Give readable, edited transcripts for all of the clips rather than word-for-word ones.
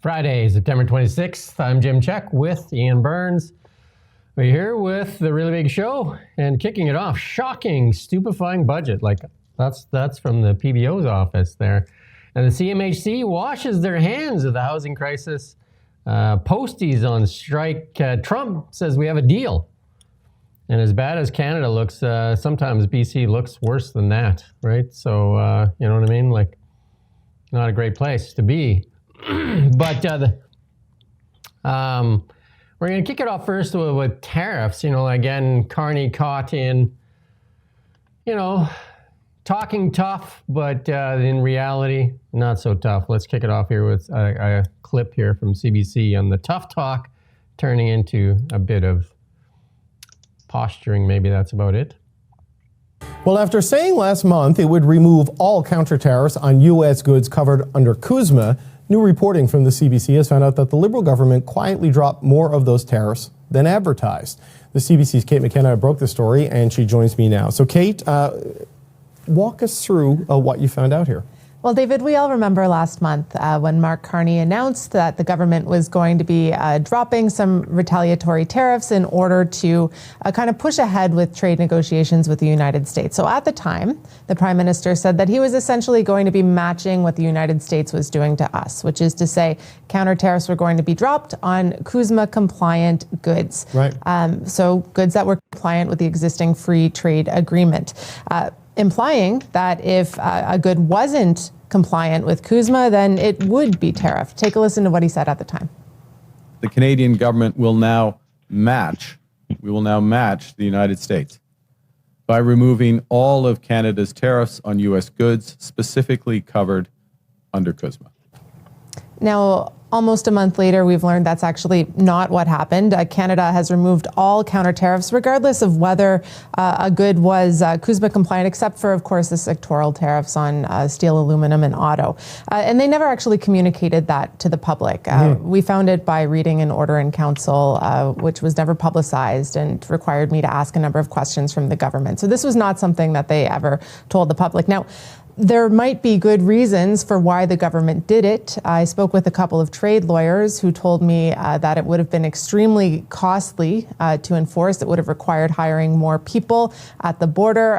Friday, September 26th. I'm Jim Csek with Iain Burns. We're here with the really big show and kicking it off. Shocking, stupefying budget. Like that's from the PBO's office there. And the CMHC washes their hands of the housing crisis. Posties on strike. Trump says we have a deal. And as bad as Canada looks, sometimes BC looks worse than that, right? So, you know what I mean? Like, not a great place to be. But we're going to kick it off first with tariffs. You know, again, Carney caught in, you know, talking tough, but in reality, not so tough. Let's kick it off here with a clip here from CBC on the tough talk turning into a bit of posturing. Maybe that's about it. Well, after saying last month it would remove all counter tariffs on U.S. goods covered under CUSMA, new reporting from the CBC has found out that the Liberal government quietly dropped more of those tariffs than advertised. The CBC's Kate McKenna broke the story, and she joins me now. So, Kate, walk us through what you found out here. Well, David, we all remember last month when Mark Carney announced that the government was going to be dropping some retaliatory tariffs in order to kind of push ahead with trade negotiations with the United States. So at the time, the Prime Minister said that he was essentially going to be matching what the United States was doing to us, which is to say counter tariffs were going to be dropped on CUSMA compliant goods. Right. So goods that were compliant with the existing free trade agreement. Implying that if a good wasn't compliant with CUSMA, then it would be tariffed. Take a listen to what he said at the time. The Canadian government will now match the United States by removing all of Canada's tariffs on U.S. goods specifically covered under CUSMA. Now, almost a month later, we've learned that's actually not what happened. Canada has removed all counter tariffs, regardless of whether a good was CUSMA compliant, except for, of course, the sectoral tariffs on steel, aluminum, and auto. And they never actually communicated that to the public. We found it by reading an order in council, which was never publicized and required me to ask a number of questions from the government. So this was not something that they ever told the public. Now, there might be good reasons for why the government did it. I spoke with a couple of trade lawyers who told me that it would have been extremely costly to enforce. It would have required hiring more people at the border.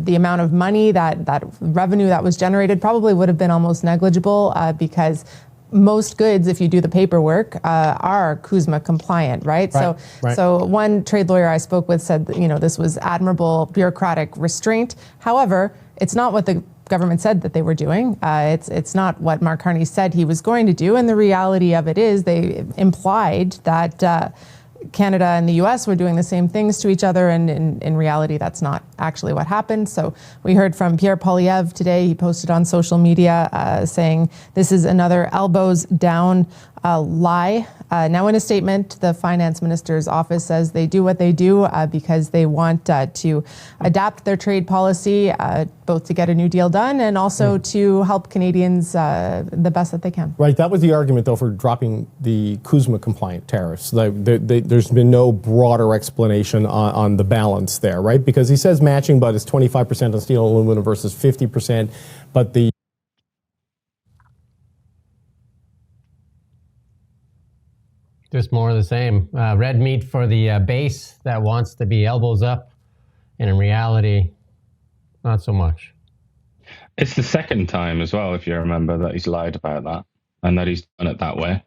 The amount of money, that revenue that was generated probably would have been almost negligible because most goods, if you do the paperwork, are CUSMA compliant, right? So one trade lawyer I spoke with said that, you know, this was admirable bureaucratic restraint. However, it's not what the government said that they were doing. It's not what Mark Carney said he was going to do. And the reality of it is they implied that Canada and the US were doing the same things to each other. And in reality, that's not actually what happened. So we heard from Pierre Poilievre today. He posted on social media saying this is another elbows down lie. Now, in a statement, the finance minister's office says they do what they do because they want to adapt their trade policy, both to get a new deal done and also to help Canadians the best that they can. Right. That was the argument, though, for dropping the CUSMA compliant tariffs. There's been no broader explanation on the balance there, right? Because he says matching, but it's 25% on steel and aluminum versus 50%. But the Just more of the same. Red meat for the base that wants to be elbows up, and in reality, not so much. It's the second time as well, if you remember, that he's lied about that and that he's done it that way.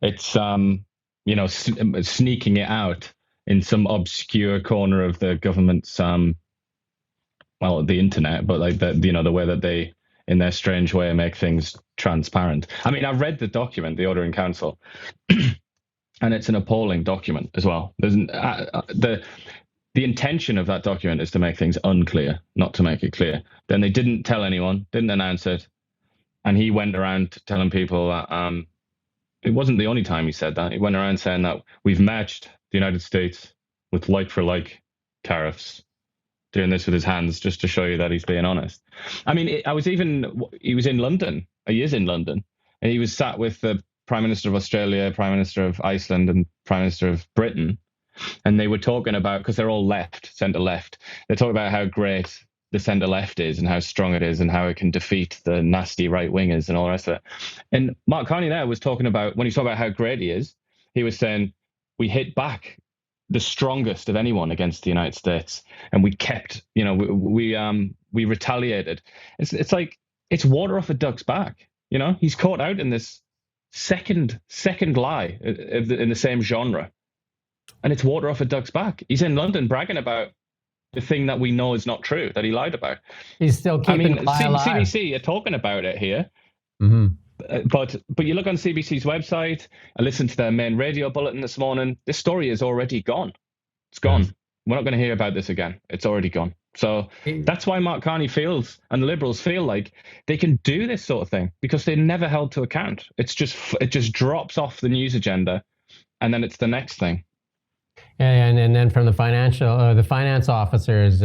It's, you know, sneaking it out in some obscure corner of the government's, well, the internet, but like the, you know, the way that they, in their strange way, make things transparent. I mean, I read the document, the order in council. And it's an appalling document as well. There's the intention of that document is to make things unclear, not to make it clear. Then they didn't tell anyone, didn't announce it, and he went around telling people that it wasn't the only time he said that. He went around saying that we've matched the United States with like-for-like tariffs, doing this with his hands just to show you that he's being honest. I mean, he was in London. He is in London, and he was sat with the Prime Minister of Australia, Prime Minister of Iceland, and Prime Minister of Britain. And they were talking about, because they're all left, centre left, they're talking about how great the centre left is and how strong it is and how it can defeat the nasty right wingers and all the rest of it. And Mark Carney there was talking about, when he talked about how great he is, he was saying, we hit back the strongest of anyone against the United States, and we kept, we retaliated. It's like, it's water off a duck's back. He's caught out in this second lie in the same genre, and it's water off a duck's back. He's in London bragging about the thing that we know is not true, that he lied about. He's still keeping the lie alive. CBC are talking about it here. But you look on CBC's website, I listened to their main radio bulletin this morning, this story is already gone. It's gone. Yes. We're not going to hear about this again. It's already gone. So that's why Mark Carney feels, and the Liberals feel like they can do this sort of thing, because they're never held to account. It just drops off the news agenda, and then it's the next thing. And then from the finance officers,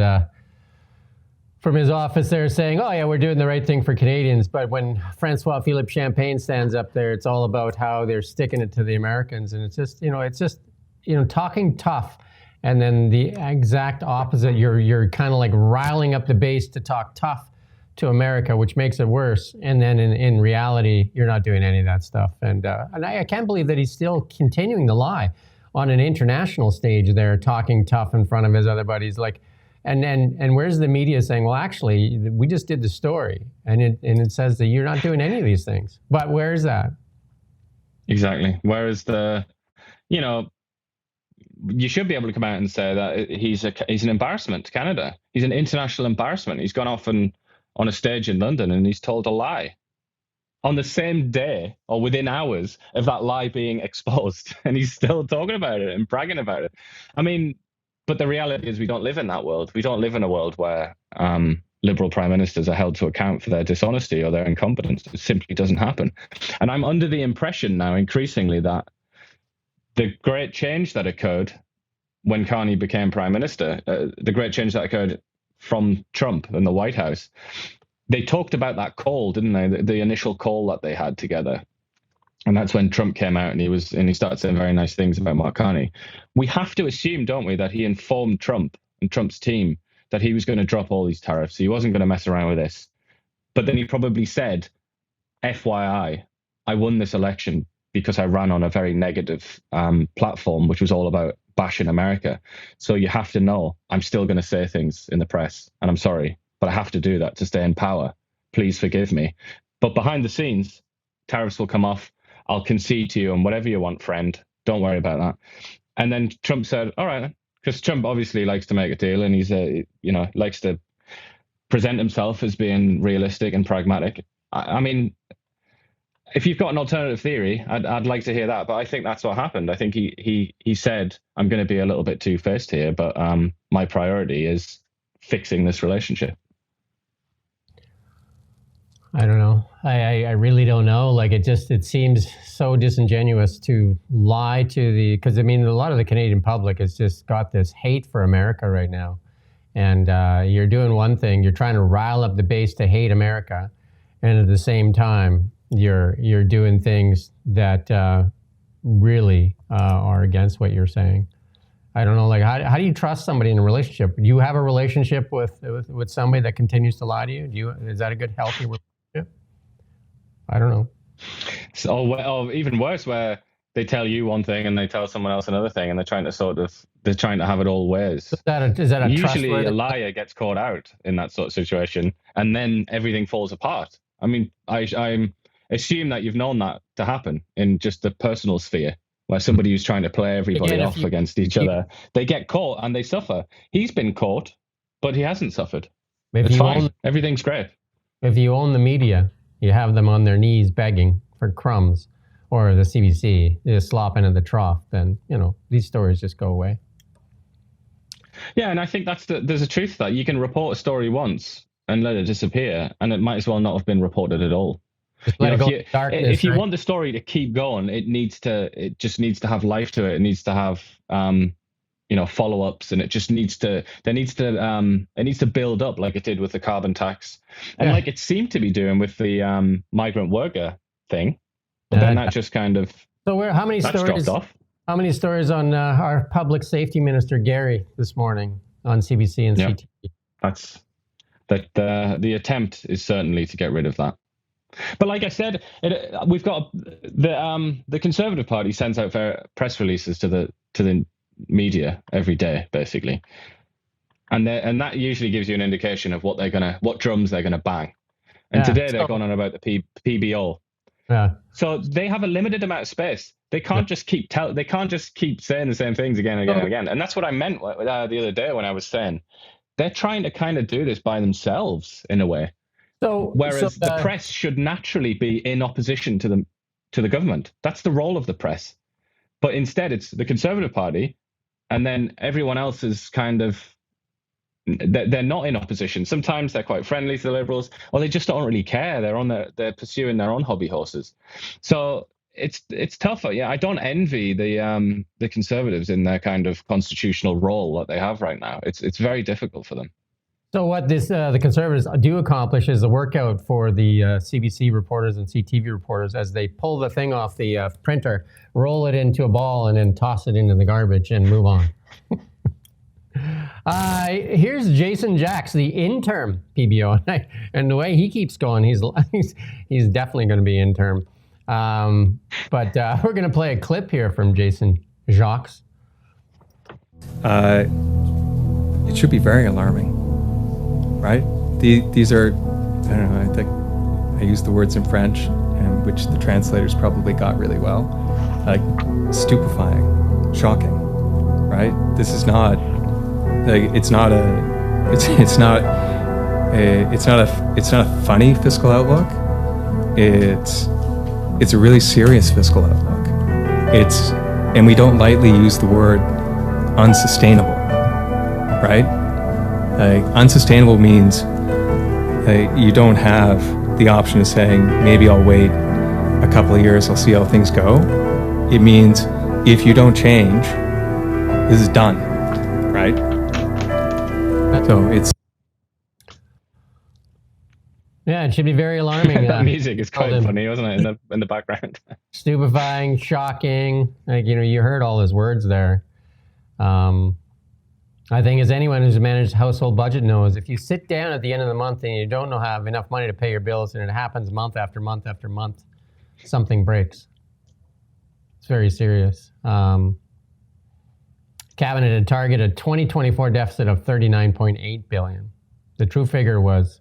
from his office, they're saying, "Oh yeah, we're doing the right thing for Canadians." But when Francois Philippe Champagne stands up there, it's all about how they're sticking it to the Americans, and it's just talking tough, and then the exact opposite. You're kind of like riling up the base to talk tough to America, which makes it worse. And then in reality, you're not doing any of that stuff. And I can't believe that he's still continuing to lie on an international stage there, talking tough in front of his other buddies. Like, and where's the media saying, well, actually, we just did the story, and it says that you're not doing any of these things. But where is that? Exactly. Whereas you should be able to come out and say that he's an embarrassment to Canada. He's an international embarrassment. He's gone off on a stage in London and he's told a lie on the same day or within hours of that lie being exposed, and he's still talking about it and bragging about it. I mean, but the reality is we don't live in that world. We don't live in a world where Liberal prime ministers are held to account for their dishonesty or their incompetence. It simply doesn't happen. And I'm under the impression now increasingly that the great change that occurred when Carney became prime minister, the great change that occurred from Trump and the White House, they talked about that call, didn't they? The initial call that they had together. And that's when Trump came out and he started saying very nice things about Mark Carney. We have to assume, don't we, that he informed Trump and Trump's team that he was going to drop all these tariffs. He wasn't going to mess around with this. But then he probably said, FYI, I won this election because I ran on a very negative platform, which was all about bashing America. So you have to know I'm still going to say things in the press, and I'm sorry, but I have to do that to stay in power. Please forgive me. But behind the scenes, tariffs will come off. I'll concede to you on whatever you want, friend. Don't worry about that. And then Trump said, all right, because Trump obviously likes to make a deal, and he's likes to present himself as being realistic and pragmatic. I mean, if you've got an alternative theory, I'd like to hear that. But I think that's what happened. I think he said, I'm going to be a little bit two-faced here, but my priority is fixing this relationship. I don't know. I really don't know. Like, it seems so disingenuous to lie to because I mean, a lot of the Canadian public has just got this hate for America right now. And you're doing one thing, you're trying to rile up the base to hate America. And at the same time, you're doing things that really are against what you're saying. I don't know, like, how do you trust somebody in a relationship? Do you have a relationship with somebody that continues to lie to you? Is that a good, healthy relationship? I don't know. Or even worse, where they tell you one thing and they tell someone else another thing, and they're trying to have it all ways. Is that a usually a liar gets caught out in that sort of situation, and then everything falls apart. I mean, I assume that you've known that to happen in just the personal sphere, where somebody who's trying to play everybody off against each other, they get caught and they suffer. He's been caught, but he hasn't suffered. It's fine. Everything's great. If you own the media, you have them on their knees begging for crumbs, or the CBC is slopping in the trough, then, these stories just go away. Yeah, and I think there's a truth to that. You can report a story once and let it disappear, and it might as well not have been reported at all. If you want the story to keep going, it just needs to have life to it. It needs to have follow-ups, and it needs to build up like it did with the carbon tax, and like it seemed to be doing with the migrant worker thing. But then that just kind of how many stories dropped off. How many stories on our public safety minister Gary this morning on CBC and CTV? that the attempt is certainly to get rid of that. But like I said, we've got the Conservative Party sends out press releases to the media every day, basically, and that usually gives you an indication of what drums they're gonna bang. And today they're going on about the PBO. Yeah. So they have a limited amount of space. They can't just keep saying the same things again and again and again. And that's what I meant the other day when I was saying they're trying to kind of do this by themselves in a way. Whereas the press should naturally be in opposition to the government. That's the role of the press. But instead, it's the Conservative Party, and then everyone else is kind of, they're not in opposition. Sometimes they're quite friendly to the Liberals, or they just don't really care. They're pursuing their own hobby horses. So it's tougher. Yeah, I don't envy the Conservatives in their kind of constitutional role that they have right now. It's very difficult for them. So what the Conservatives do accomplish is a workout for the CBC reporters and CTV reporters as they pull the thing off the printer, roll it into a ball, and then toss it into the garbage and move on. Here's Jason Jacks, the interim PBO, and the way he keeps going, he's definitely going to be interim. But we're going to play a clip here from Jason Jacks. It should be very alarming. Right? These are, I don't know, I think I used the words in French, and which the translators probably got really well, like stupefying, shocking, right? This is not, like, it's not a funny fiscal outlook. It's a really serious fiscal outlook. And we don't lightly use the word unsustainable, right? Unsustainable means you don't have the option of saying, maybe I'll wait a couple of years, I'll see how things go. It means if you don't change, this is done, right? So it's... Yeah, it should be very alarming. That music is quite funny, wasn't it, in the background? Stupefying, shocking. You heard all his words there. I think as anyone who's managed household budget knows, if you sit down at the end of the month and you don't have enough money to pay your bills, and it happens month after month after month, something breaks. It's very serious. Cabinet had targeted a 2024 deficit of $39.8 billion. The true figure was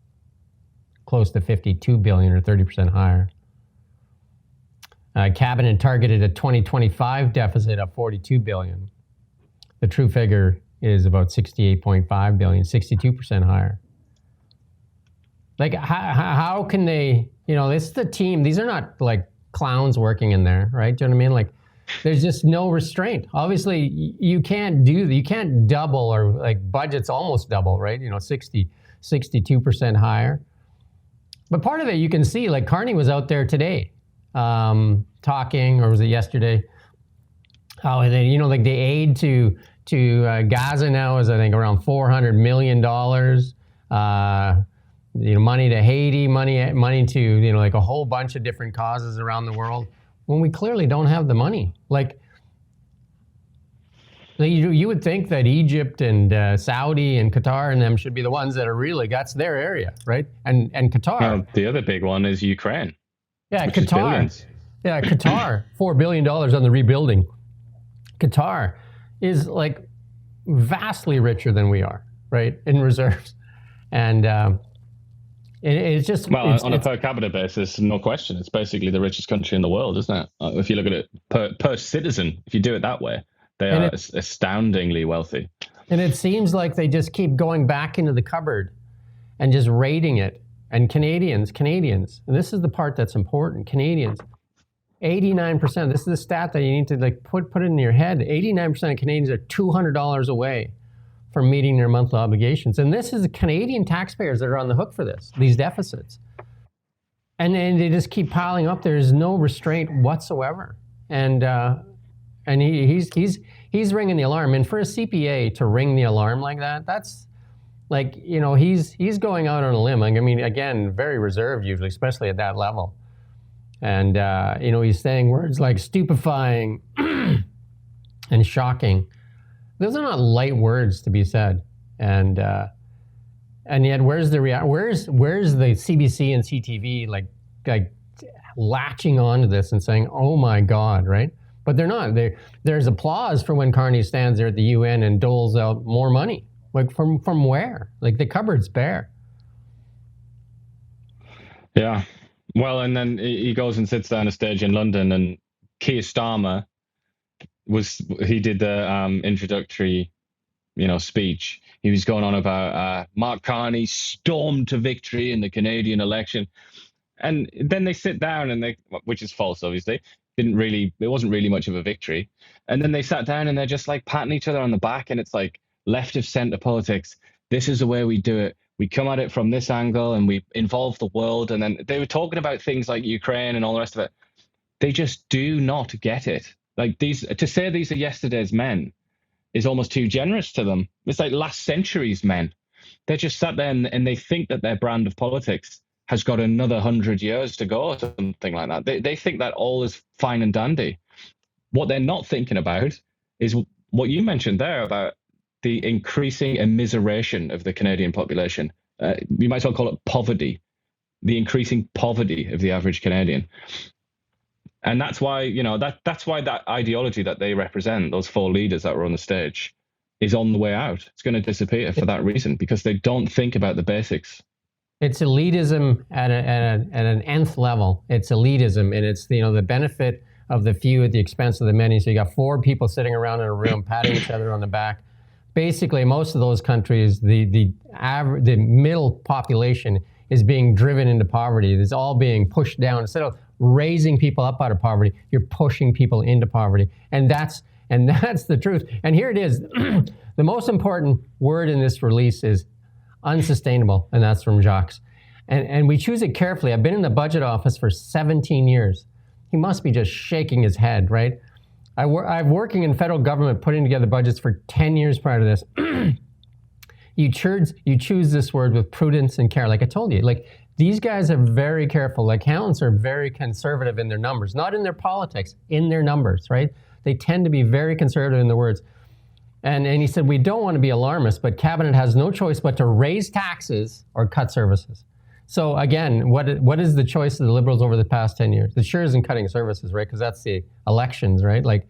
close to $52 billion, or 30% higher. Cabinet targeted a 2025 deficit of $42 billion. The true figure is about $68.5 billion, 62% higher. Like, how can they, this is the team. These are not like clowns working in there, right? Do you know what I mean? Like, there's just no restraint. Obviously, you can't double, or like budget's almost double, right? 62% higher. But part of it you can see, like Carney was out there today talking, or was it yesterday? Oh, they, like the aid to Gaza now is, I think, around $400 million. Money to Haiti, money to, like a whole bunch of different causes around the world, when we clearly don't have the money. Like you would think that Egypt and Saudi and Qatar and them should be the ones that are really, that's their area, right? And Qatar. Well, the other big one is Ukraine. Yeah, Qatar. Yeah, Qatar, $4 billion on the rebuilding. Qatar is like vastly richer than we are, right, in reserves. And it's just... Well, on a per capita basis, no question. It's basically the richest country in the world, isn't it? If you look at it per citizen, if you do it that way, they are astoundingly wealthy. And it seems like they just keep going back into the cupboard and just raiding it. And Canadians, and this is the part that's important, Canadians, 89%, this is the stat that you need to like put it in your head, 89% of Canadians are $200 away from meeting their monthly obligations. And this is the Canadian taxpayers that are on the hook for this, these deficits. And they just keep piling up. There's no restraint whatsoever. And he's ringing the alarm. And for a CPA to ring the alarm like that, that's like, he's going out on a limb. I mean, again, very reserved usually, especially at that level. And, he's saying words like stupefying and shocking. Those are not light words to be said. And And yet, where's the CBC and CTV like latching onto this and saying, "Oh my God," right? But they're not. There's applause for when Carney stands there at the UN and doles out more money. Like from where? Like the cupboard's bare. Yeah. Well, and then he goes and sits down a stage in London, and Keir Starmer he did the introductory, speech. He was going on about Mark Carney stormed to victory in the Canadian election. And then they sit down and which is false, obviously, it wasn't really much of a victory. And then they sat down and they're just like patting each other on the back. And it's like left of center politics. This is the way we do it. We come at it from this angle and we involve the world. And then they were talking about things like Ukraine and all the rest of it. They just do not get it. Like to say these are yesterday's men is almost too generous to them. It's like last century's men. They're just sat there and they think that their brand of politics has got another 100 years to go or something like that. They think that all is fine and dandy. What they're not thinking about is what you mentioned there about the increasing immiseration of the Canadian population. You might as well call it poverty, the increasing poverty of the average Canadian. And that's why, that's why that ideology that they represent, those four leaders that were on the stage, is on the way out. It's going to disappear for that reason, because they don't think about the basics. It's elitism at an nth level. It's elitism, and it's the benefit of the few at the expense of the many. So you got four people sitting around in a room patting each other on the back. Basically, most of those countries, the middle population is being driven into poverty. It's all being pushed down. Instead of raising people up out of poverty, you're pushing people into poverty, and that's the truth. And here it is. The most important word in this release is unsustainable, and that's from Jacques. And we choose it carefully. I've been in the budget office for 17 years. He must be just shaking his head, right? I'm working in federal government, putting together budgets for 10 years prior to this. You choose this word with prudence and care. Like I told you, like these guys are very careful. Like accountants are very conservative in their numbers, not in their politics, in their numbers, right? They tend to be very conservative in their words. And he said, we don't want to be alarmist, but cabinet has no choice but to raise taxes or cut services. So again, what is the choice of the Liberals over the past 10 years? It sure isn't cutting services, right? Because that's the elections, right? Like,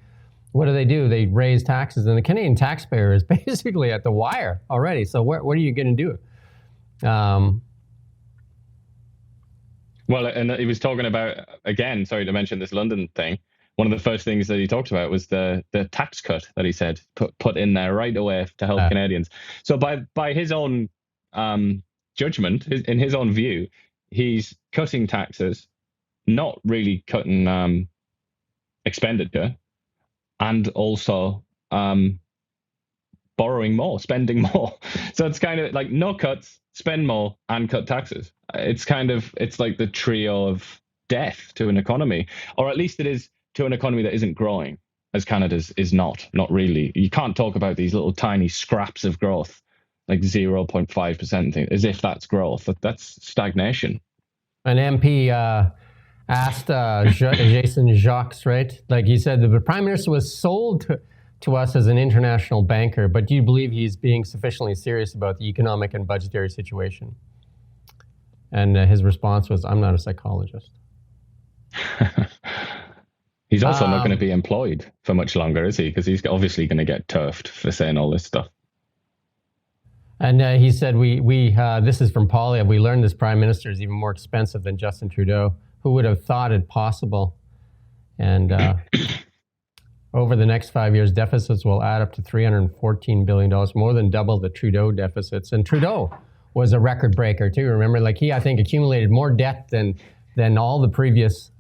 what do? They raise taxes, and the Canadian taxpayer is basically at the wire already. So what are you going to do? Well, and he was talking about, again, sorry to mention this London thing, one of the first things that he talked about was the tax cut that he said put in there right away to help Canadians. So by his own judgment, in his own view, he's cutting taxes, not really cutting expenditure, and also borrowing more, spending more. So it's kind of like no cuts, spend more, and cut taxes. It's like the trio of death to an economy, or at least it is to an economy that isn't growing, as Canada's is not really. You can't talk about these little tiny scraps of growth, like 0.5% thing, as if that's growth. That's stagnation. An MP asked Jason Jacques, right? Like he said, the Prime Minister was sold to us as an international banker, but do you believe he's being sufficiently serious about the economic and budgetary situation? And his response was, I'm not a psychologist. He's also not going to be employed for much longer, is he? Because he's obviously going to get turfed for saying all this stuff. And he said, we this is from Polyev, we learned this prime minister is even more expensive than Justin Trudeau. Who would have thought it possible? And over the next 5 years, deficits will add up to $314 billion, more than double the Trudeau deficits. And Trudeau was a record breaker too. Remember, like he, I think, accumulated more debt than all the previous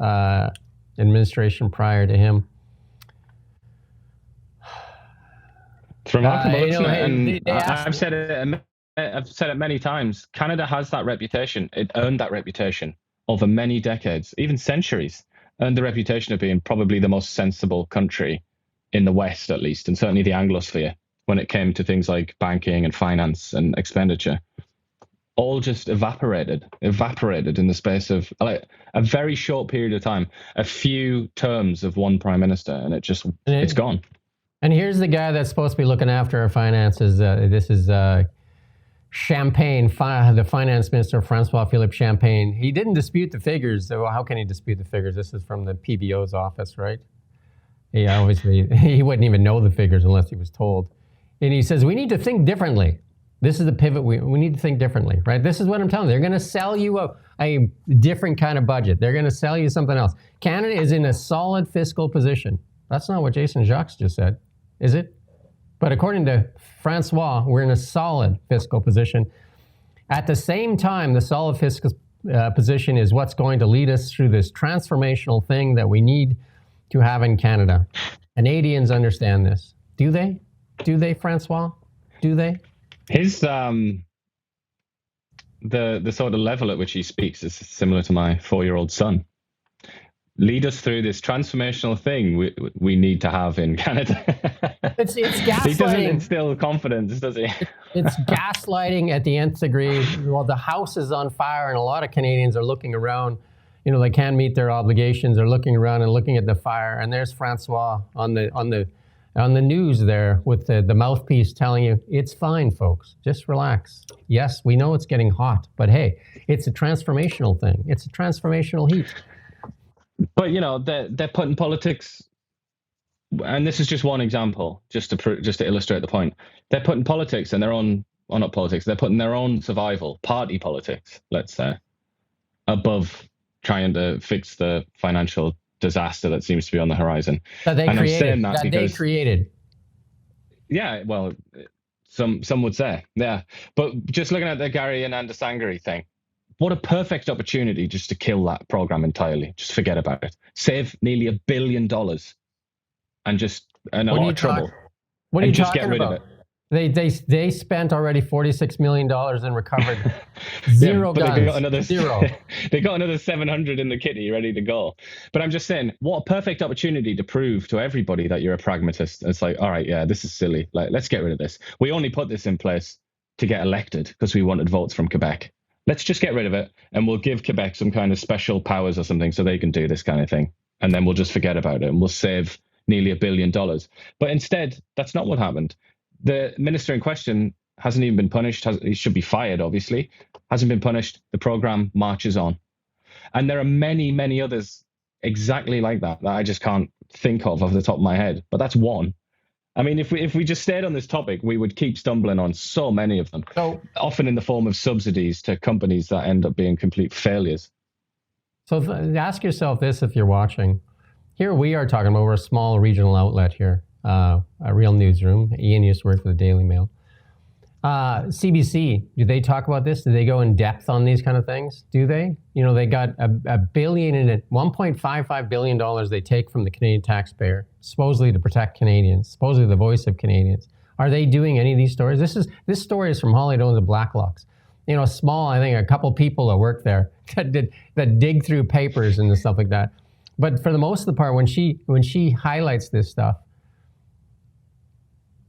administration prior to him. It's remarkable, isn't it? And I've said it many times. Canada has that reputation. It earned that reputation over many decades, even centuries. Earned the reputation of being probably the most sensible country in the West, at least, and certainly the Anglosphere, when it came to things like banking and finance and expenditure. All just evaporated in the space of like a very short period of time, a few terms of one prime minister, and it's gone. And here's the guy that's supposed to be looking after our finances. This is Champagne, the finance minister, Francois-Philippe Champagne, he didn't dispute the figures. So how can he dispute the figures? This is from the PBO's office, right? He wouldn't even know the figures unless he was told. And he says, we need to think differently. This is the pivot. We need to think differently, right? This is what I'm telling you. They're going to sell you a different kind of budget. They're going to sell you something else. Canada is in a solid fiscal position. That's not what Jason Jacques just said, is it? But according to Francois, we're in a solid fiscal position. At the same time, the solid fiscal position is what's going to lead us through this transformational thing that we need to have in Canada. Canadians understand this. Do they? Do they, Francois? Do they? His the sort of level at which he speaks is similar to my 4-year-old son. Lead us through this transformational thing we need to have in Canada. It's gaslighting. He doesn't instill confidence, does he? It's gaslighting at the nth degree. Well, the house is on fire, and a lot of Canadians are looking around. You know, they can't meet their obligations. They're looking around and looking at the fire, and there's Francois on the news there with the mouthpiece telling you, it's fine, folks. Just relax. Yes, we know it's getting hot, but hey, it's a transformational thing. It's a transformational heat. But, you know, they're putting politics, and this is just one example, just to illustrate the point. They're putting politics and their own, or not politics, they're putting their own survival, party politics, let's say, above trying to fix the financial disaster that seems to be on the horizon. That they and created. I'm saying that because, they created. Yeah, well, some would say, yeah. But just looking at the Gary and Andasangari thing, what a perfect opportunity just to kill that program entirely. Just forget about it. Save nearly $1 billion and a lot of trouble. What are you just talking get rid about? of it. They spent already $46 million and recovered zero guns. They got another, zero. They got another 700 in the kitty ready to go. But I'm just saying, what a perfect opportunity to prove to everybody that you're a pragmatist. It's like, all right, yeah, this is silly. Like, let's get rid of this. We only put this in place to get elected because we wanted votes from Quebec. Let's just get rid of it, and we'll give Quebec some kind of special powers or something so they can do this kind of thing. And then we'll just forget about it, and we'll save nearly $1 billion. But instead, that's not what happened. The minister in question hasn't even been punished. He should be fired, obviously. Hasn't been punished. The program marches on. And there are many, many others exactly like that I just can't think of off the top of my head. But that's one. I mean, if we just stayed on this topic, we would keep stumbling on so many of them, So, often in the form of subsidies to companies that end up being complete failures. so ask yourself this if you're watching. Here we are talking about, we're a small regional outlet here, a real newsroom. Iain used to work for the Daily Mail. CBC, do they talk about this? Do they go in depth on these kind of things? Do they? You know, they got a billion in it, $1.55 billion they take from the Canadian taxpayer, supposedly to protect Canadians, supposedly the voice of Canadians. Are they doing any of these stories? This story is from Holly Dones and Blacklocks. You know, small, I think a couple people that work there that dig through papers and stuff like that. But for the most of the part, when she highlights this stuff,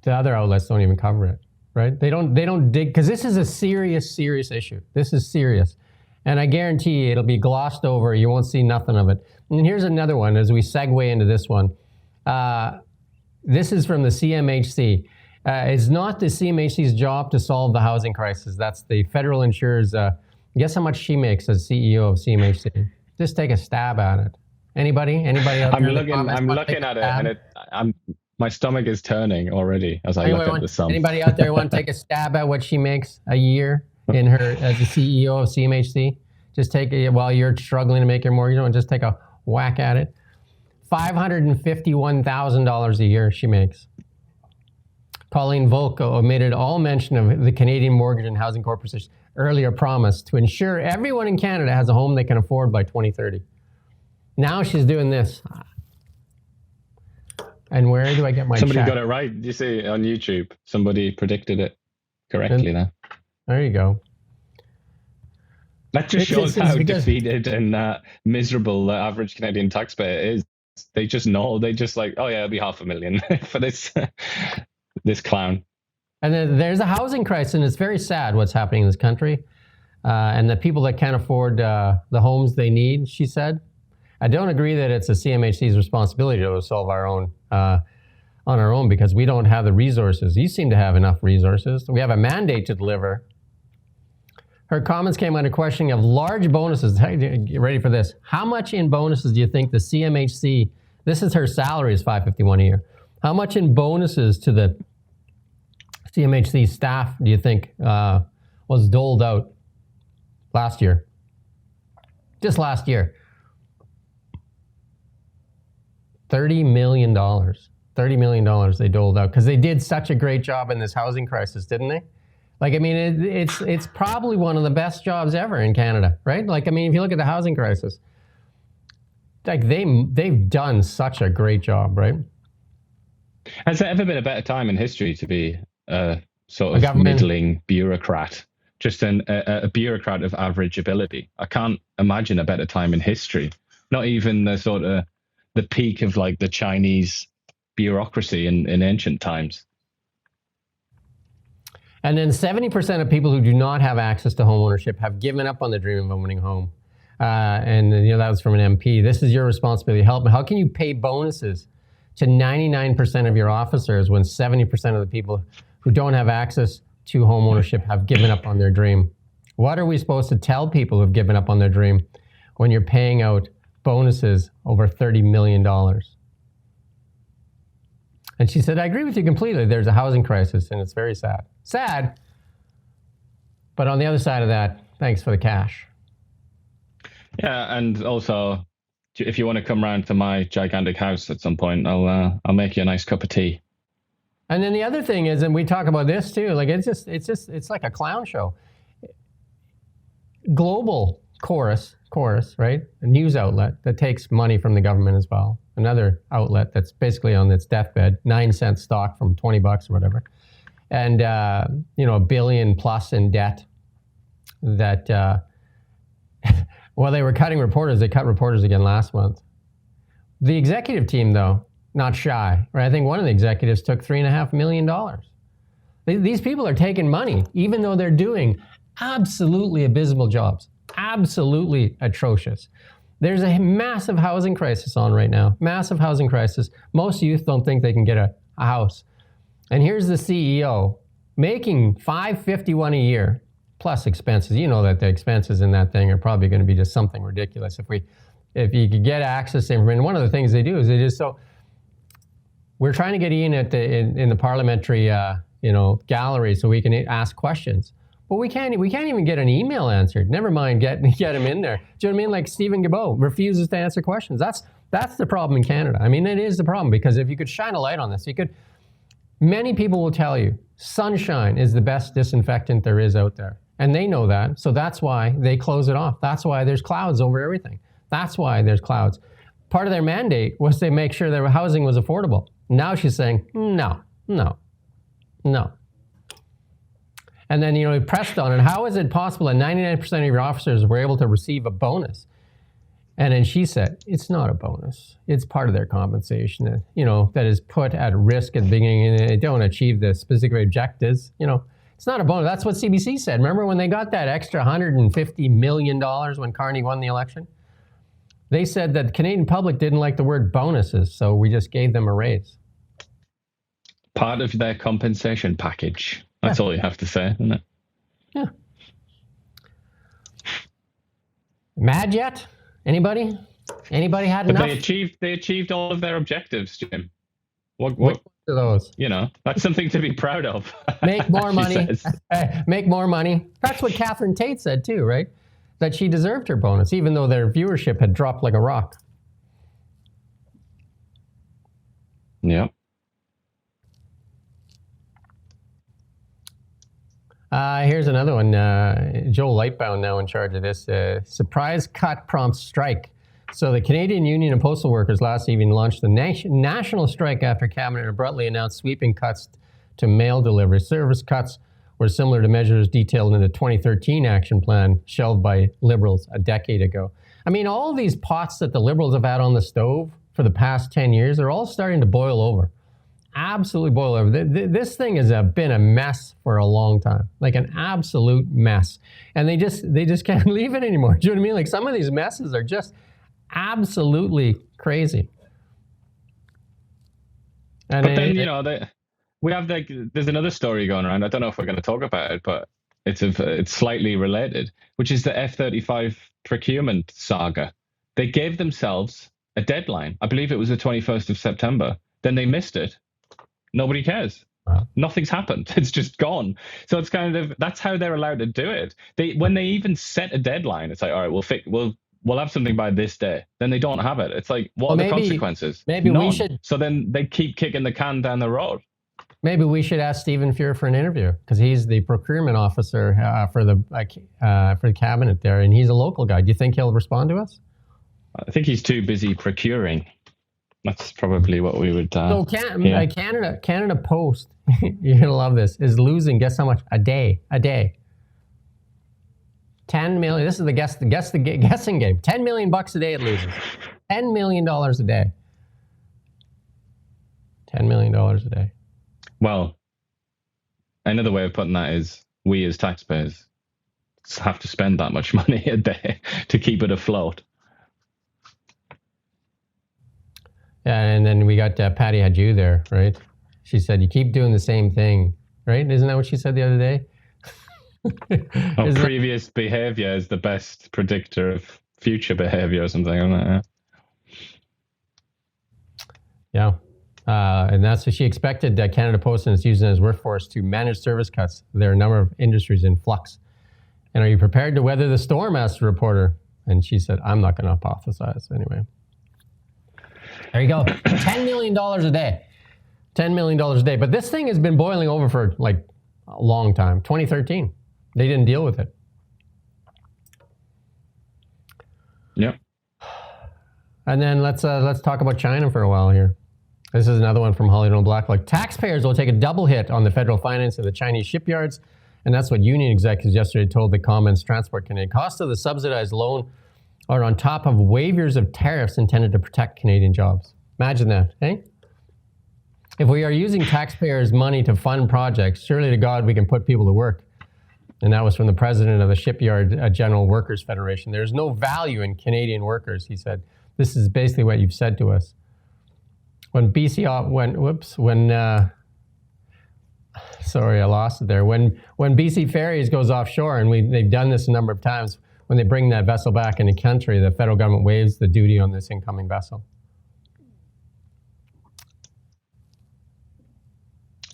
the other outlets don't even cover it. Right? They don't dig, because this is a serious issue. This is serious. And I guarantee you it'll be glossed over. You won't see nothing of it. And here's another one as we segue into this one. This is from the CMHC. It's not the CMHC's job to solve the housing crisis. That's the federal insurers. Guess how much she makes as CEO of CMHC? Just take a stab at it. Anybody out there? I'm looking at it, and my stomach is turning already as I look at the sum. Anybody out there want to take a stab at what she makes a year in her as the CEO of CMHC? Just take it while you're struggling to make your mortgage and just take a whack at it. $551,000 a year she makes. Pauline Volk omitted all mention of the Canadian Mortgage and Housing Corporation's earlier promise to ensure everyone in Canada has a home they can afford by 2030. Now she's doing this. And where do I get my Somebody check? got it right. You see on YouTube, somebody predicted it correctly there. There you go. That just shows how defeated and miserable the average Canadian taxpayer is. They just know. They just like, oh yeah, it'll be $500,000 for this this clown. And then there's a housing crisis, and it's very sad what's happening in this country. And the people that can't afford the homes they need, she said. I don't agree that it's a CMHC's responsibility to solve our own on our own, because we don't have the resources. You seem to have enough resources. We have a mandate to deliver. Her comments came under questioning of large bonuses. Hey, get ready for this. How much in bonuses do you think the CMHC, this is her salary, is $551 a year. How much in bonuses to the CMHC staff do you think was doled out last year? Just last year. $30 million. $30 million they doled out because they did such a great job in this housing crisis, didn't they? Like, I mean, it's probably one of the best jobs ever in Canada, right? Like, I mean, if you look at the housing crisis, like they've done such a great job, right? Has there ever been a better time in history to be a sort of middling bureaucrat? Just a bureaucrat of average ability. I can't imagine a better time in history. Not even the peak of like the Chinese bureaucracy in ancient times. And then 70% of people who do not have access to home ownership have given up on the dream of owning a home. And that was from an MP. This is your responsibility. How can you pay bonuses to 99% of your officers when 70% of the people who don't have access to home ownership have given up on their dream? What are we supposed to tell people who've given up on their dream when you're paying out bonuses over $30 million? And she said, I agree with you completely. There's a housing crisis, and it's very sad. Sad. But on the other side of that, thanks for the cash. Yeah, and also, if you want to come round to my gigantic house at some point, I'll make you a nice cup of tea. And then the other thing is, and we talk about this too, like it's like a clown show. Global Chorus, right? A news outlet that takes money from the government as well. Another outlet that's basically on its deathbed, 9 cent stock from $20 or whatever. And, $1 billion plus in debt that, while they were cutting reporters, they cut reporters again last month. The executive team, though, not shy, right? I think one of the executives took $3.5 million. These people are taking money, even though they're doing absolutely abysmal jobs, absolutely atrocious. There's a massive housing crisis on right now, massive housing crisis. Most youth don't think they can get a house. And here's the CEO making $551 a year plus expenses. You know that the expenses in that thing are probably going to be just something ridiculous. If you could get access to information, one of the things they do is we're trying to get Iain in the parliamentary gallery so we can ask questions. But we can't even get an email answered. Never mind get him in there. Do you know what I mean? Like Stephen Guilbeault refuses to answer questions. That's the problem in Canada. I mean, it is the problem because if you could shine a light on this, many people will tell you sunshine is the best disinfectant there is out there. And they know that. So that's why they close it off. That's why there's clouds over everything. That's why there's clouds. Part of their mandate was to make sure their housing was affordable. Now she's saying, no. And then, he pressed on it. How is it possible that 99% of your officers were able to receive a bonus? And then she said, it's not a bonus. It's part of their compensation that is put at risk at the beginning and they don't achieve the specific objectives. It's not a bonus. That's what CBC said. Remember when they got that extra $150 million when Carney won the election? They said that the Canadian public didn't like the word bonuses, so we just gave them a raise. Part of their compensation package. That's all you have to say, isn't it? Yeah. Mad yet? Anybody had enough? They achieved all of their objectives, Jim. What are those? That's something to be proud of. Make more money. Make more money. That's what Catherine Tate said too, right? That she deserved her bonus, even though their viewership had dropped like a rock. Yeah. Here's another one. Joel Lightbound now in charge of this. Surprise cut prompts strike. So the Canadian Union of Postal Workers last evening launched a national strike after Cabinet abruptly announced sweeping cuts to mail delivery. Service cuts were similar to measures detailed in the 2013 action plan shelved by Liberals a decade ago. I mean, all these pots that the Liberals have had on the stove for the past 10 years, they're all starting to boil over. Absolutely boil over. This thing has been a mess for a long time, like an absolute mess. And they just can't leave it anymore. Do you know what I mean? Like some of these messes are just absolutely crazy. And but then, there's another story going around. I don't know if we're going to talk about it, but It's slightly related, which is the F-35 procurement saga. They gave themselves a deadline. I believe it was the 21st of September. Then they missed it. Nobody cares. Wow. Nothing's happened. It's just gone. So it's kind of, that's how they're allowed to do it. When they even set a deadline, it's like, all right, we'll have something by this day. Then they don't have it. It's like, what are the consequences? Maybe None. we should. So then they keep kicking the can down the road. Maybe we should ask Stephen Fuhr for an interview, because he's the procurement officer for the cabinet there, and he's a local guy. Do you think he'll respond to us? I think he's too busy procuring. That's probably what we would. So Canada Post, you're gonna love this, is losing. Guess how much a day? 10 million. This is the guessing game. $10 million a day it loses. $10 million a day. $10 million a day. Well, another way of putting that is we as taxpayers have to spend that much money a day to keep it afloat. Yeah, and then we got Patty Hadju there, right? She said, you keep doing the same thing, right? Isn't that what she said the other day? Previous behavior is the best predictor of future behavior or something, isn't it? Yeah. And that's what she expected Canada Post and its using as workforce to manage service cuts. There are a number of industries in flux. And are you prepared to weather the storm, asked the reporter. And she said, I'm not going to hypothesize anyway. There you go. $10 million a day. $10 million a day. But this thing has been boiling over for like a long time. 2013. They didn't deal with it. Yeah. And then let's talk about China for a while here. This is another one from Hollywood Black. Like, taxpayers will take a double hit on the federal finance of the Chinese shipyards. And that's what union executives yesterday told the Commons Transport Canada. Cost of the subsidized loan are on top of waivers of tariffs intended to protect Canadian jobs. Imagine that, eh? If we are using taxpayers' money to fund projects, surely to God we can put people to work. And that was from the president of the Shipyard General Workers Federation. There's no value in Canadian workers, he said. This is basically what you've said to us. When sorry, I lost it there. When BC Ferries goes offshore, and they've done this a number of times, when they bring that vessel back into country, the federal government waives the duty on this incoming vessel.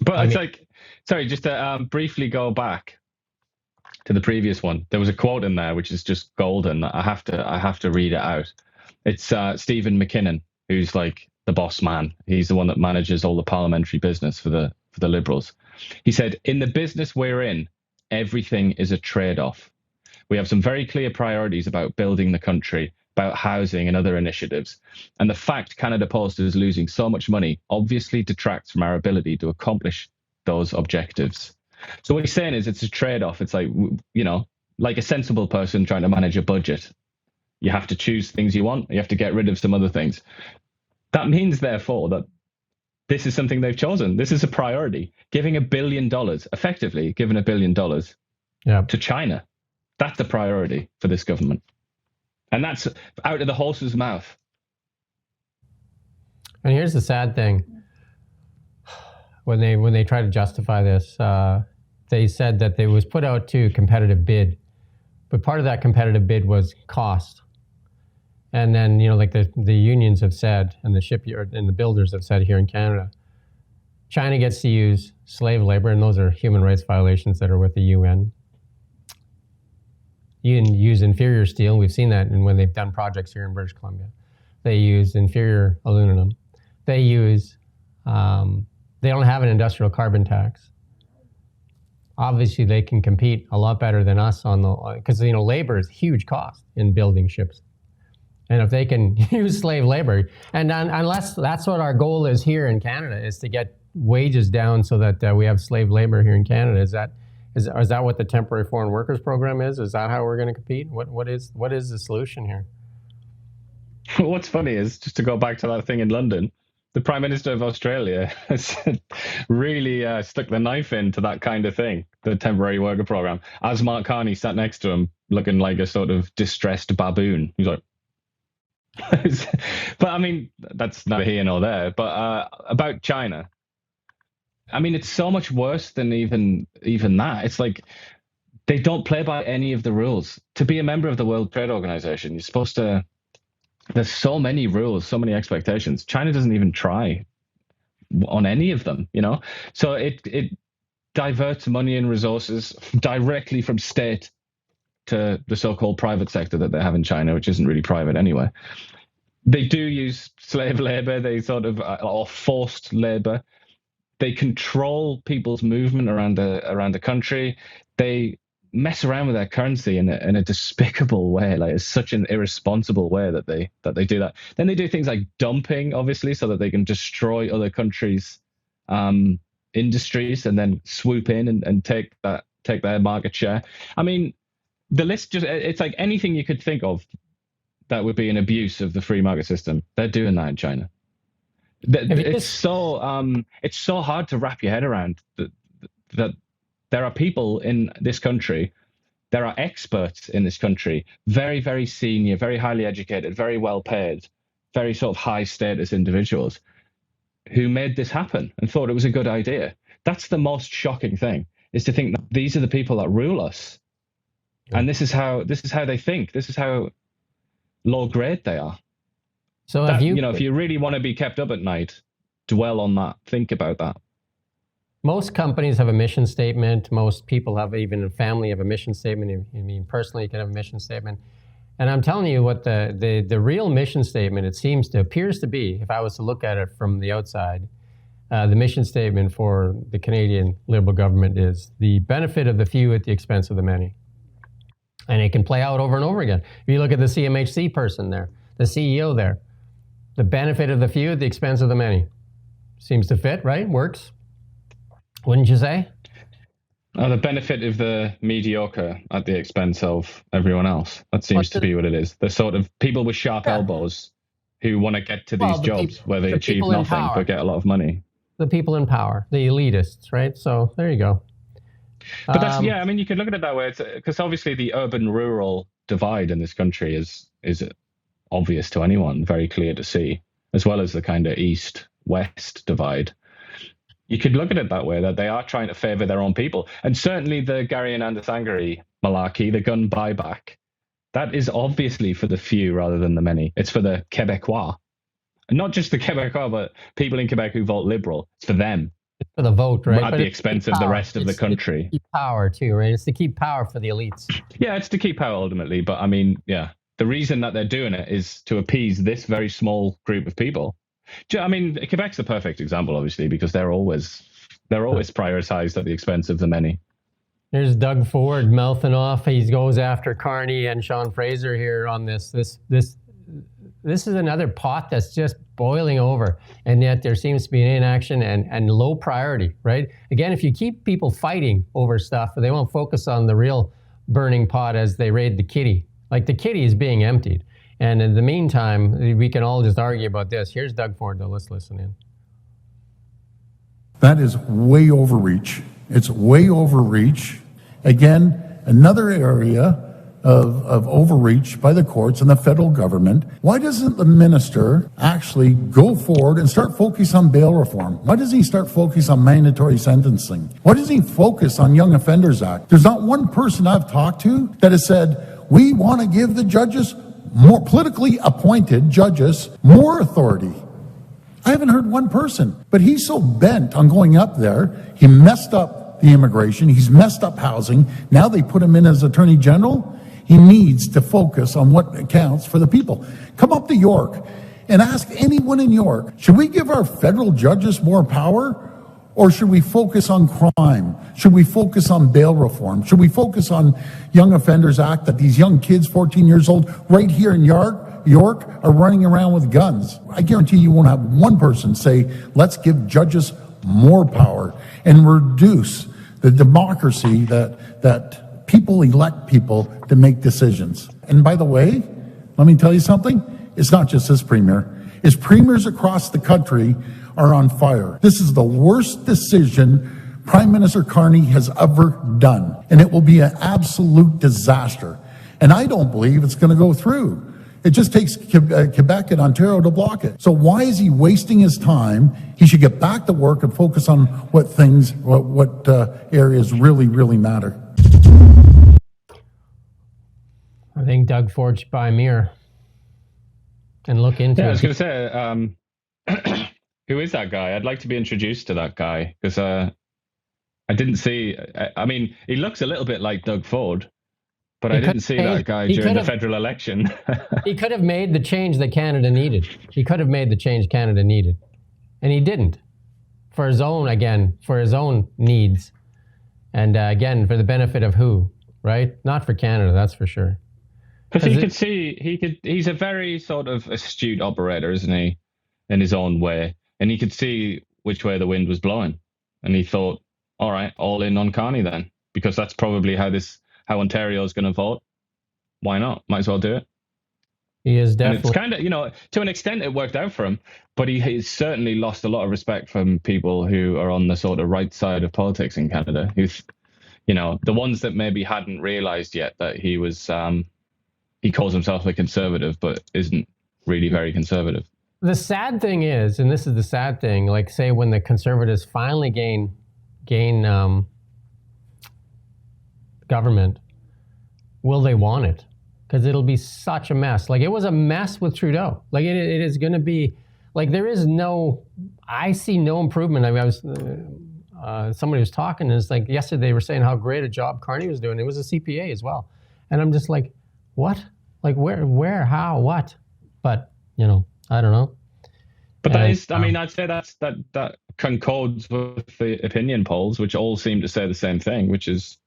But sorry, just to briefly go back to the previous one. There was a quote in there which is just golden. I have to read it out. It's Stephen McKinnon, who's like the boss man. He's the one that manages all the parliamentary business for the Liberals. He said, in the business we're in, everything is a trade-off. We have some very clear priorities about building the country, about housing and other initiatives. And the fact Canada Post is losing so much money obviously detracts from our ability to accomplish those objectives. So what he's saying is it's a trade-off. It's like, like a sensible person trying to manage a budget. You have to choose things you want. You have to get rid of some other things. That means, therefore, that this is something they've chosen. This is a priority. Giving $1 billion, effectively giving $1 billion to China. That's a priority for this government. And that's out of the horse's mouth. And here's the sad thing. When they try to justify this, they said that it was put out to competitive bid. But part of that competitive bid was cost. And then, like the unions have said, and the shipyard and the builders have said here in Canada, China gets to use slave labor, and those are human rights violations that are with the UN. You can use inferior steel. We've seen that when they've done projects here in British Columbia. They use inferior aluminum. They use, they don't have an industrial carbon tax. Obviously, they can compete a lot better than us because labor is a huge cost in building ships. And if they can use slave labor, and unless that's what our goal is here in Canada, is to get wages down so that we have slave labor here in Canada. Is that what the temporary foreign workers program is? Is that how we're going to compete? What is the solution here? What's funny is, just to go back to that thing in London, the Prime Minister of Australia has really stuck the knife into that kind of thing, the temporary worker program. As Mark Carney sat next to him, looking like a sort of distressed baboon. He's like, but I mean, that's neither here nor there. But about China, I mean, it's so much worse than even that. It's like they don't play by any of the rules. To be a member of the World Trade Organization, you're supposed to. There's so many rules, so many expectations. China doesn't even try on any of them, So it diverts money and resources directly from state to the so-called private sector that they have in China, which isn't really private anyway. They do use slave labor, or forced labor. They control people's movement around the country. They mess around with their currency in a despicable way. Like, it's such an irresponsible way that they do that. Then they do things like dumping, obviously, so that they can destroy other countries' industries and then swoop in and take their market share. I mean, the list it's like anything you could think of that would be an abuse of the free market system. They're doing that in China. It's so hard to wrap your head around that there are people in this country, there are experts in this country, very, very senior, very highly educated, very well paid, very sort of high status individuals who made this happen and thought it was a good idea. That's the most shocking thing, is to think that these are the people that rule us. And this is how they think. This is how low grade they are. So if you really want to be kept up at night, dwell on that. Think about that. Most companies have a mission statement. Most people have, even a family, have a mission statement. I mean, personally, you can have a mission statement. And I'm telling you what the real mission statement, appears to be, if I was to look at it from the outside, the mission statement for the Canadian Liberal government is the benefit of the few at the expense of the many. And it can play out over and over again. If you look at the CMHC person there, the CEO there, the benefit of the few at the expense of the many. Seems to fit, right? Works. Wouldn't you say? The benefit of the mediocre at the expense of everyone else. That seems to be what it is. The sort of people with sharp elbows who want to get to these jobs where they achieve nothing but get a lot of money. The people in power, the elitists, right? So there you go. But that's, I mean, you could look at it that way, because obviously the urban-rural divide in this country is obvious to anyone, very clear to see, as well as the kind of east-west divide. You could look at it that way, that they are trying to favor their own people. And certainly the Gary and Andathangari malarkey, the gun buyback, that is obviously for the few rather than the many. It's for the Quebecois. And not just the Quebecois, but people in Quebec who vote Liberal. It's for them. It's for the vote, right? At the expense of the rest of the country. It's to keep power too, right? It's to keep power for the elites. Yeah, it's to keep power ultimately. But I mean, the reason that they're doing it is to appease this very small group of people. I mean, Quebec's the perfect example, obviously, because they're always prioritized at the expense of the many. There's Doug Ford mouthing off. He goes after Carney and Sean Fraser here on this. This is another pot that's just boiling over, and yet there seems to be an inaction and low priority, right? Again, if you keep people fighting over stuff, they won't focus on the real burning pot as they raid the kitty. Like, the kitty is being emptied. And in the meantime, we can all just argue about this. Here's Doug Ford, though. Let's listen in. That is way overreach. It's way overreach. Again, another area of overreach by the courts and the federal government. Why doesn't the minister actually go forward and start focusing on bail reform? Why doesn't he start focusing on mandatory sentencing? Why doesn't he focus on Young Offenders Act? There's not one person I've talked to that has said, we want to give the judges, more politically appointed judges, more authority. I haven't heard one person, but he's so bent on going up there. He messed up the immigration. He's messed up housing. Now they put him in as Attorney General. He needs to focus on what counts for the people. Come up to York and ask anyone in York, should we give our federal judges more power, or should we focus on crime? Should we focus on bail reform? Should we focus on Young Offenders Act, that these young kids, 14 years old, right here in York, are running around with guns? I guarantee you won't have one person say, let's give judges more power and reduce the democracy that people elect people to make decisions. And by the way, let me tell you something. It's not just this premier. It's premiers across the country are on fire. This is the worst decision Prime Minister Carney has ever done. And it will be an absolute disaster. And I don't believe it's going to go through. It just takes Quebec and Ontario to block it. So why is he wasting his time? He should get back to work and focus on what areas really, really matter. I think Doug Ford should buy a mirror and look into it. I was going to say, who is that guy? I'd like to be introduced to that guy because I didn't see. I mean, he looks a little bit like Doug Ford, but I didn't see that guy during the federal election. He could have made the change that Canada needed. He could have made the change Canada needed, and he didn't. For his own needs, and again for the benefit of who, right? Not for Canada, that's for sure. Because he's a very sort of astute operator, isn't he, in his own way, and he could see which way the wind was blowing, and he thought, all right, all in on Carney then, because that's probably how Ontario is going to vote. Why not? Might as well do it. He is definitely. And it's kind of, to an extent it worked out for him, but he's certainly lost a lot of respect from people who are on the sort of right side of politics in Canada, who's, the ones that maybe hadn't realized yet that he was, he calls himself a conservative, but isn't really very conservative. The sad thing is, and this is the sad thing, like say when the Conservatives finally gain government, will they want it? Because it'll be such a mess. Like it was a mess with Trudeau. Like it is going to be, like I see no improvement. I mean, I was, somebody was talking and it's like yesterday they were saying how great a job Carney was doing. It was a CPA as well. And I'm just like, what? Like where, how, what? But, I don't know. But that is, I'd say that concords with the opinion polls, which all seem to say the same thing, which is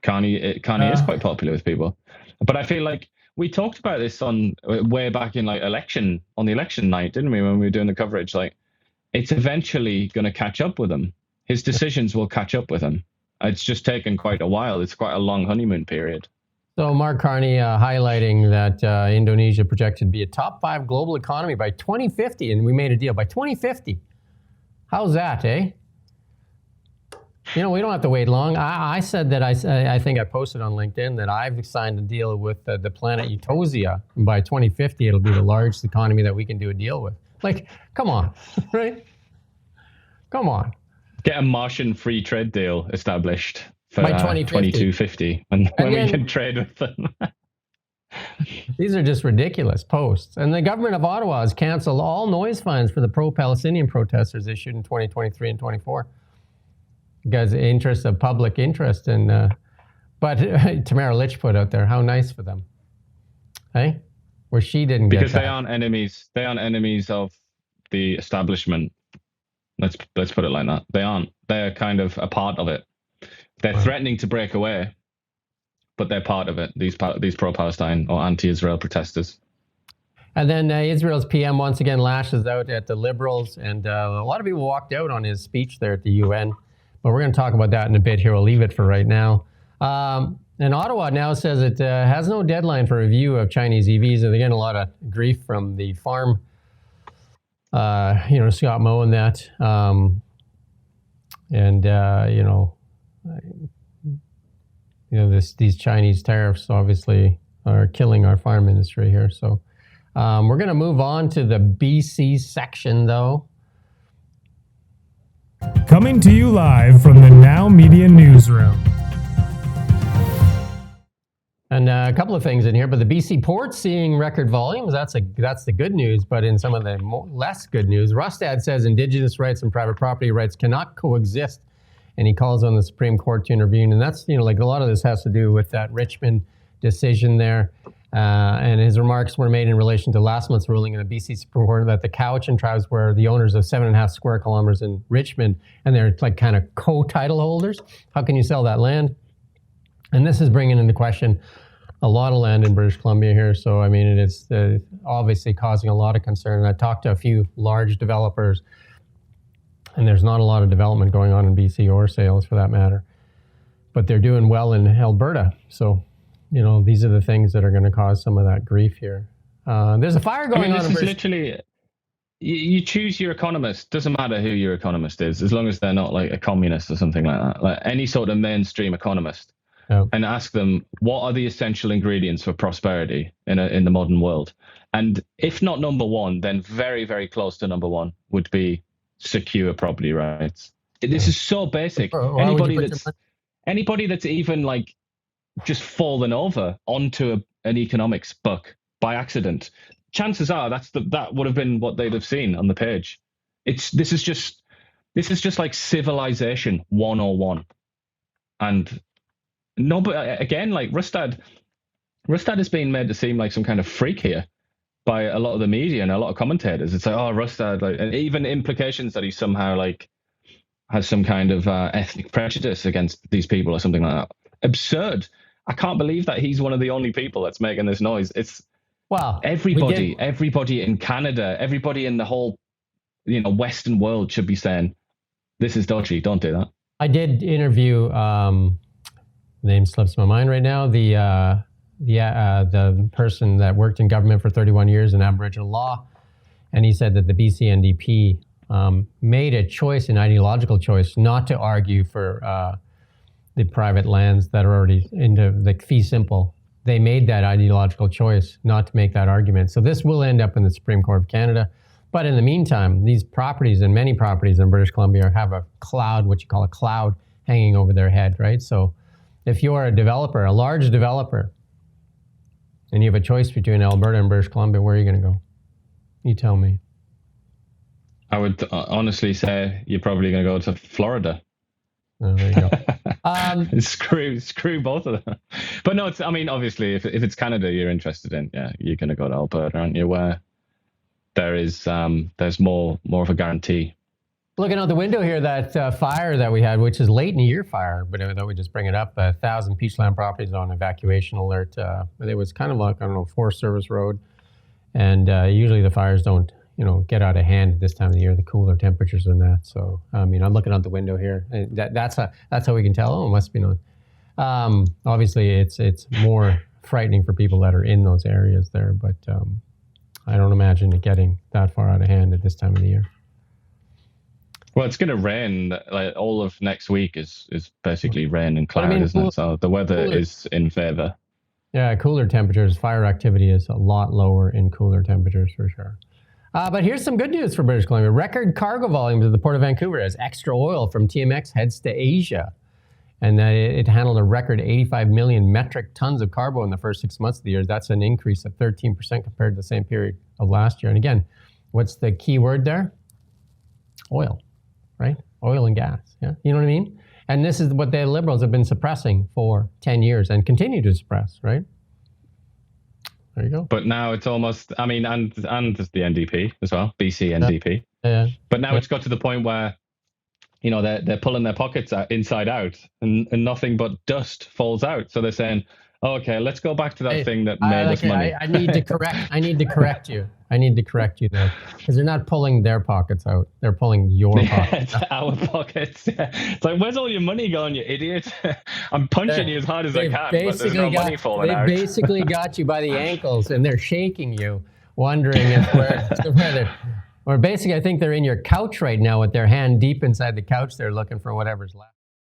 Carney is quite popular with people. But I feel like we talked about this way back in on the election night, didn't we, when we were doing the coverage? Like, it's eventually going to catch up with him. His decisions will catch up with him. It's just taken quite a while. It's quite a long honeymoon period. So Mark Carney highlighting that Indonesia projected to be a top 5 global economy by 2050, and we made a deal by 2050. How's that, eh? We don't have to wait long. I said that I think I posted on LinkedIn that I've signed a deal with the planet Eutosia, and by 2050 it'll be the largest economy that we can do a deal with. Like, come on, right? Come on. Get a Martian free trade deal established for by 2250 when we can trade with them. These are just ridiculous posts. And the government of Ottawa has canceled all noise fines for the pro-Palestinian protesters issued in 2023 and 24. Because the interest of public interest. But Tamara Lich put out there, how nice for them. Hey? Where she didn't get that. Because they aren't enemies. They aren't enemies of the establishment. Let's put it like that. They aren't. They're kind of a part of it. They're threatening to break away, but they're part of it, these pro-Palestine or anti-Israel protesters. And then Israel's PM once again lashes out at the Liberals, and a lot of people walked out on his speech there at the UN. But we're going to talk about that in a bit here. We'll leave it for right now. And Ottawa now says it has no deadline for review of Chinese EVs, and they're getting a lot of grief from the farm, Scott Moe and that. These Chinese tariffs obviously are killing our farm industry here. So we're going to move on to the BC section, though. Coming to you live from the NowMedia newsroom. And a couple of things in here, but the BC port seeing record volumes. That's the good news. But in some of the less good news, Rustad says Indigenous rights and private property rights cannot coexist, and he calls on the Supreme Court to intervene. And that's like a lot of this has to do with that Richmond decision there. And his remarks were made in relation to last month's ruling in the BC Supreme Court that the Cowichan tribes were the owners of 7.5 square kilometers in Richmond, and they're like kind of co-title holders. How can you sell that land? And this is bringing into question a lot of land in British Columbia here. So, I mean, it is obviously causing a lot of concern. And I talked to a few large developers, and there's not a lot of development going on in BC or sales for that matter. But they're doing well in Alberta. So, these are the things that are going to cause some of that grief here. There's a fire going on. This is literally, you choose your economist. Doesn't matter who your economist is, as long as they're not like a communist or something like that. Like any sort of mainstream economist. Yeah. And ask them, what are the essential ingredients for prosperity in the modern world? And if not number one, then very, very close to number one would be secure property rights. This is so basic. Anybody that's even like just fallen over onto an economics book by accident, chances are that would have been what they'd have seen on the page. This is just like civilization 101. And no, but again, like Rustad is being made to seem like some kind of freak here by a lot of the media and a lot of commentators. It's like, oh, Rustad, like, and even implications that he somehow like has some kind of ethnic prejudice against these people or something like that. Absurd. I can't believe that he's one of the only people that's making this noise. It's everybody in Canada, everybody in the whole, Western world should be saying, this is dodgy. Don't do that. I did interview, name slips my mind right now, the person that worked in government for 31 years in Aboriginal law, and he said that the BC NDP made a choice, an ideological choice, not to argue for the private lands that are already into the fee simple. They made that ideological choice not to make that argument. So this will end up in the Supreme Court of Canada. But in the meantime, these properties and many properties in British Columbia have a cloud, what you call a cloud, hanging over their head, right? So if you're a developer, a large developer, and you have a choice between Alberta and British Columbia, where are you going to go? You tell me. I would honestly say you're probably going to go to Florida. Oh, there you go. Screw both of them. But no, obviously, if it's Canada you're interested in, yeah, you're going to go to Alberta, aren't you? Where there is there's more of a guarantee. Looking out the window here, that fire that we had, which is late in the year fire, but I thought we'd just bring it up. 1,000 Peachland properties on evacuation alert. It was kind of like, Forest Service Road. And usually the fires don't, get out of hand at this time of the year, the cooler temperatures and that. So, I'm looking out the window here. And that's how we can tell, oh, it must be not. Obviously, it's more frightening for people that are in those areas there, but I don't imagine it getting that far out of hand at this time of the year. Well, it's going to rain. Like all of next week is basically rain and cloud, isn't it? So the weather is in favor. Yeah, cooler temperatures. Fire activity is a lot lower in cooler temperatures for sure. But here's some good news for British Columbia. Record cargo volumes at the Port of Vancouver as extra oil from TMX heads to Asia. And it handled a record 85 million metric tons of cargo in the first 6 months of the year. That's an increase of 13% compared to the same period of last year. And again, what's the key word there? Oil, right? Oil and gas, yeah? You know what I mean? And this is what the Liberals have been suppressing for 10 years and continue to suppress, right? There you go. But now it's almost, and the NDP as well, BC NDP. Yeah. But now it's got to the point where, they're pulling their pockets inside out and nothing but dust falls out. So they're saying, oh, okay, let's go back to that thing that made us money. I need to correct you. I need to correct you there, because they're not pulling their pockets out. They're pulling your pockets out. Our pockets. It's like, where's all your money going, you idiot? I'm punching you as hard as I can, but there's no money falling out. They basically got you by the ankles, and they're shaking you, wondering if where they're... Or basically, I think they're in your couch right now with their hand deep inside the couch. They're looking for whatever's left.